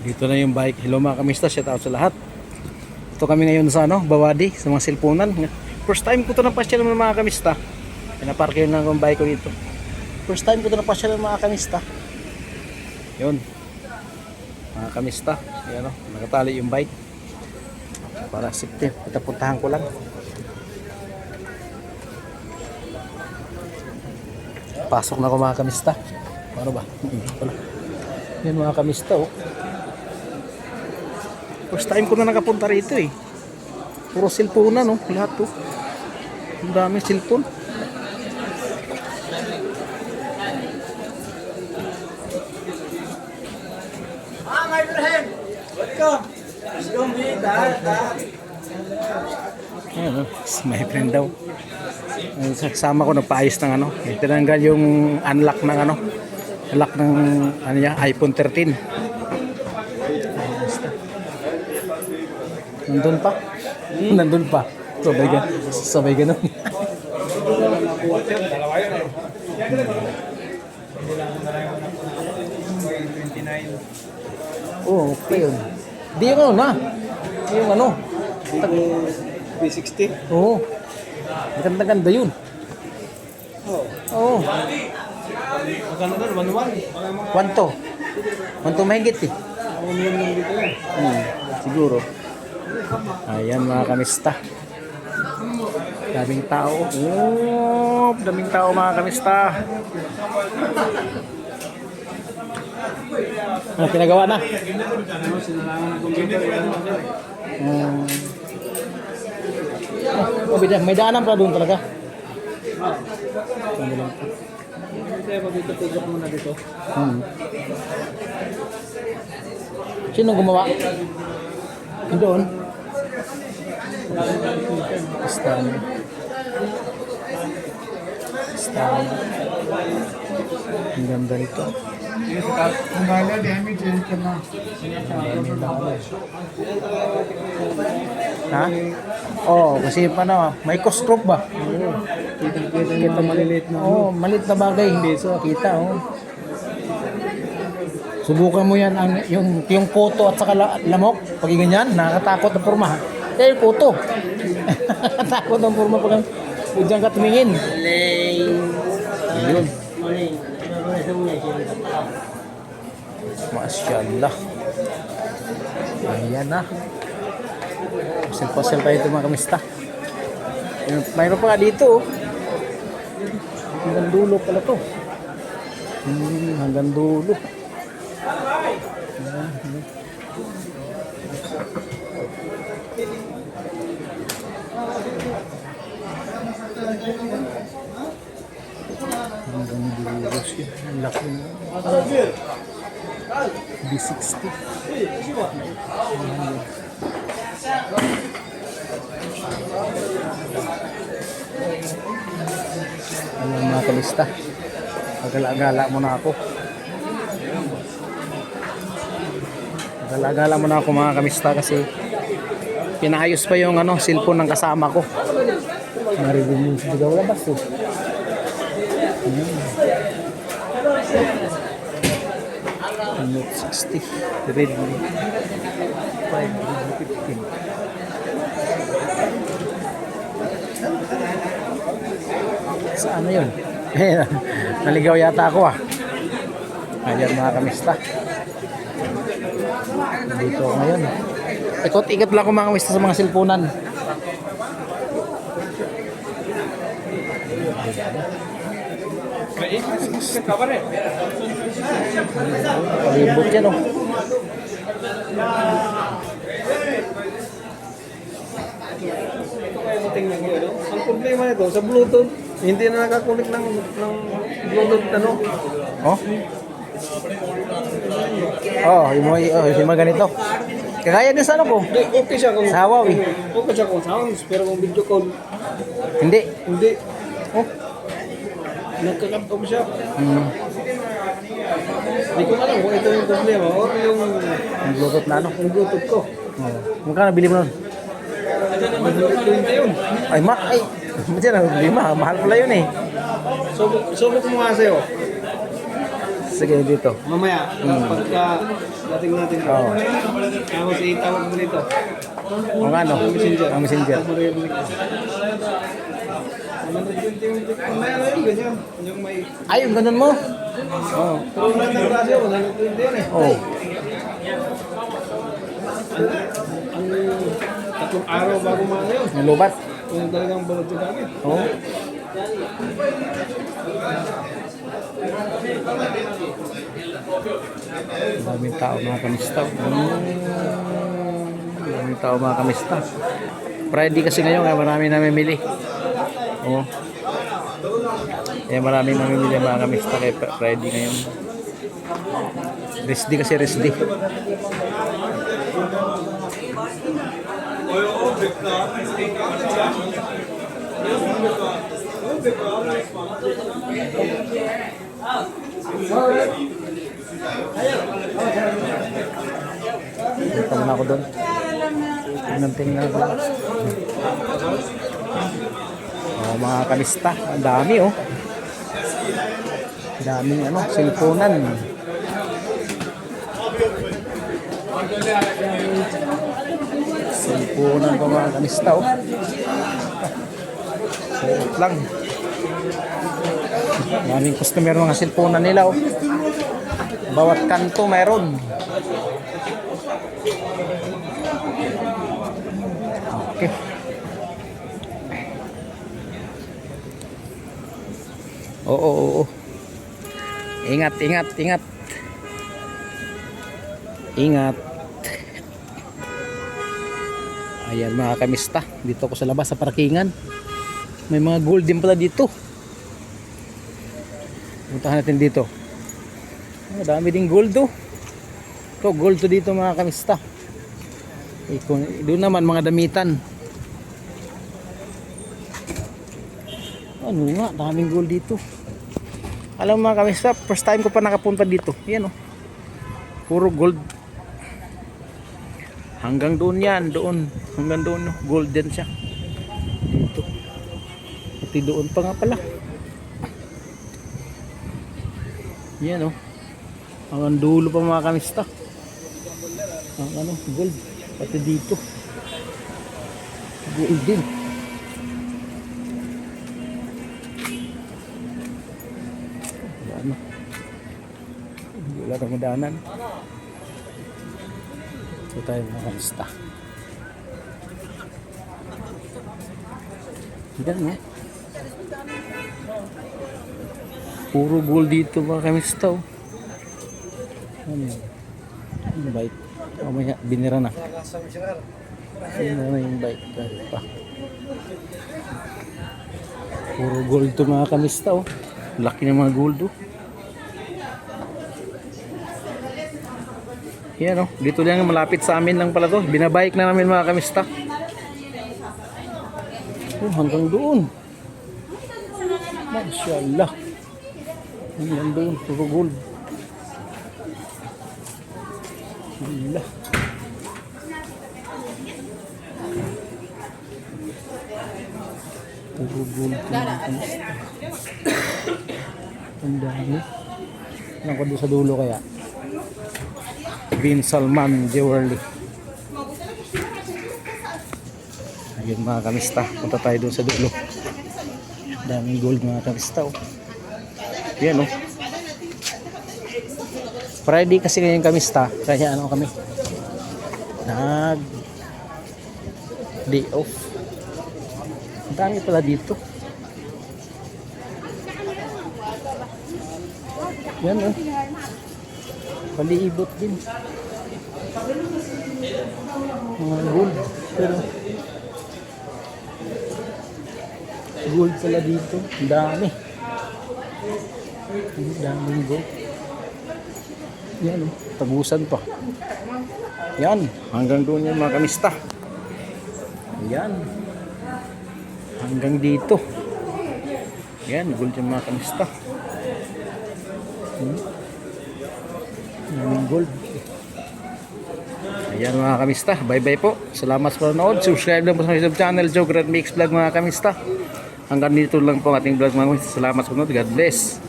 Dito na yung bike. Hello mga kamista, shout out sa lahat. Ito kami ngayon sa Bawadi, sa mga silpunan. First time ko ito napasyal ng mga kamista. Pinapark yun lang yung bike ko dito. First time ko ito napasyal ng mga kamista. Yun. Mga kamista. Yan, nakatali yung bike. Para safety. Patapuntahan ko lang. Pasok na ako mga kamista. Ano ba? Yan mga kamista oh. First time ko na nakapunta rito eh. Puro cellphone no, lahat to. Ang dami cellphone. My friend, welcome. Let's go meet Ayan, my friend daw. Kasama ko nagpaayos ng ano. Tinanggal yung unlock ng ano. Unlock ng ano niya, iPhone 13. Nandun pa? Nandun pa. Sabay ganun. Oh, okay yun. Di yung ano na. Yung ano. B60. Oo. Maganda-ganda yun. Oo. Magkano doon? 1-1? Kwanto? Kwanto mahigit eh. Siguro. Ayan mga kamista. Daming tao. Oh, daming tao mga kamista. Ano pinagawa na? Oh, may daanan pa doon talaga. Sino gumawa? Doon. Stan. Ang ganda nito. Ha? Oh, kasi paano, may cost group ba? Kita maliliit na. Oh, maliit na bagay. Kita, oh. Subukan mo yan yung puto at saka lamok. Pag ganyan, nakakatakot ang porma. Eh, puto. Takot ang porma pag diyan ka tumingin. Ayun. Masyaallah. Ayan na. Pasel-pasel tayo ito mga kamista. Mayroon pa nga dito. Hanggang dulo pala to. Hanggang dulo. Hanggang dulo siya. Ang laki na. B60. Ayan mga kalista. Pagala-gala muna ako. Pagala-gala muna ako mga kamista kasi pinaayos pa yung ano, cellphone ng kasama ko. Narinig yung sigaw labas eh. Note 60 Redmi 515. Saan na yun? Naligaw yata ako ah. Ayan mga kamista. Dito ako ngayon. Ikot-ikot lang ako mga kamista sa mga silpunan. Palibot yan oh. Ang problema nito sa Bluetooth, hindi na nakakunik ng Bluetooth ano. Oh? Oh, yung mga ganito. Kagaya din sa ano ko. Okay siya kung Sa Huawei. Okay siya kung sounds, pero kung video call, Hindi. hindi. Oh. Nagka-cut off siya. Hindi ko alam kung ito yung problema o yung Bluetooth na ano. yung Bluetooth ko. Oh. Magkano bili mo nun? 120 yun. Ay, mahal pala yun eh. Subok mo nga sa'yo. Sige, dito. Mamaya, pagka dating natin. Oo. Tapos itawag mo nito. O nga, no? Ang messenger. Mamaya na yun, ganyan. Yung may... Ay, yung ganun mo? Oo. Pero wala ng radyo, wala ng 20 yan eh. Oh. Ang tatlong araw bago mga yun. Ang lubat. Kung talagang bawad sa gamit. Oo. Daming tao mga kamista. Daming tao mga kamista. Friday kasi ngayon kaya marami namimili. Oo. Kaya maraming namimili mga kamista kaya Friday ngayon. Rest day kasi rest day. Punta muna ako doon. Tingnan ako. Oh, mga kalista. Ang dami oh. Daming ano, cellphonean. Cellphonean pa mga kalista oh. Sarap lang. Daming customer mga cellphonean nila oh. Bawat kanto mayroon. Okay. Oo. Ingat. Ingat. Ayan mga kamista. Dito ako sa labas sa parkingan. May mga gold din pala dito. Puntahan natin dito. Dami ding gold oh. Ito gold to dito mga kamista. Doon naman mga damitan. Ano nga, daming gold dito. Alam mo mga kamista, first time ko pa nakapunta dito. Yan oh. Puro gold. Hanggang doon yan, doon. Hanggang doon oh. Golden siya. Dito. Pati doon pa nga pala. Yan oh. Hanggang dulo pa mga kamista. Ang ano, gold. Pati dito. Gold din. Ano? Wala na madanan. Ito tayo mga kamista. Yan eh. Puro gold dito mga kamista oh. Ano yun? Yung bike. Mamaya, binira na. Binira na yung bike. Dahil pa. Puro gold to mga kamista oh. Laki ng mga gold oh. Yan oh. Dito lang malapit sa amin lang pala to. Binabike na namin mga kamista. Oh, hanggang doon. Masyaallah. Hanggang doon. Puro gold. Allah. Puro gold. Ang dami. Ano ko doon sa dulo kaya? Bin Salman Jewelry. Ayun mga kamista. Punta tayo doon sa dulo. Daming gold mga kamista oh. Yan oh. Friday kasi ngayon kamista, kaya ano kami nag day off. Ang dami pala dito. Yan oh. Paliibot din. Mga gold. Pero gold pala dito. Ang dami. Ang daming gold. Yan oh, tagusan pa. Yan, hanggang doon yan mga kamista. Yan. Hanggang dito. Yan, gold yung mga kamista. Yan gold. Ayan mga kamista, bye-bye po. Salamat sa panonood. Subscribe lang po sa YouTube channel, Joe Grand Mix Vlog mga kamista. Hanggang dito lang po ang ating vlog mga kamista. Salamat sa panonood. God bless.